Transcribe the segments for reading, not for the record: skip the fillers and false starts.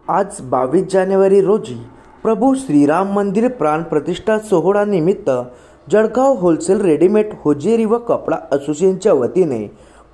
आज 22 जानेवारी रोजी प्रभू श्रीराम मंदिर प्राण प्रतिष्ठा सोहळा निमित्त जळगाव होलसेल रेडीमेड होजेरी व कपडा असोसिएशनच्या वतीने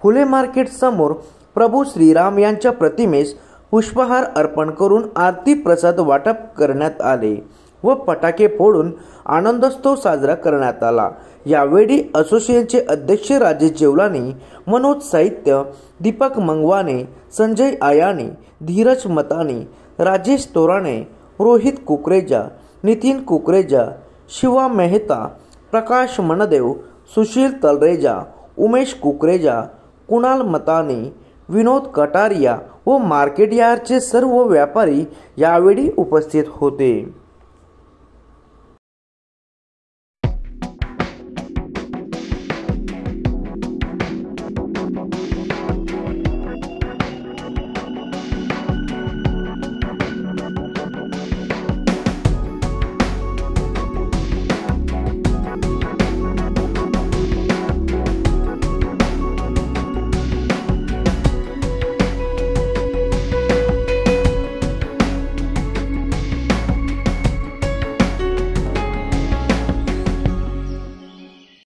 फुले मार्केट समोर प्रभू श्रीराम यांच्या प्रतिमेस पुष्पहार अर्पण करून आरती प्रसाद वाटप करण्यात आले व फटाके फोडून आनंदोत्सव साजरा करण्यात आला। यावेळी असोसिएशनचे अध्यक्ष राजेश जेवलानी, मनोज साहित्य, दीपक मंगवाने, संजय आयानी, धीरज मतानी, राजेश तोराणे, रोहित कुकरेजा, नितीन कुकरेजा, शिवा मेहता, प्रकाश मनदेव, सुशील तलरेजा, उमेश कुकरेजा, कुणाल मतानी, विनोद कटारिया व मार्केट यार्डचे सर्व व्यापारी यावेळी उपस्थित होते।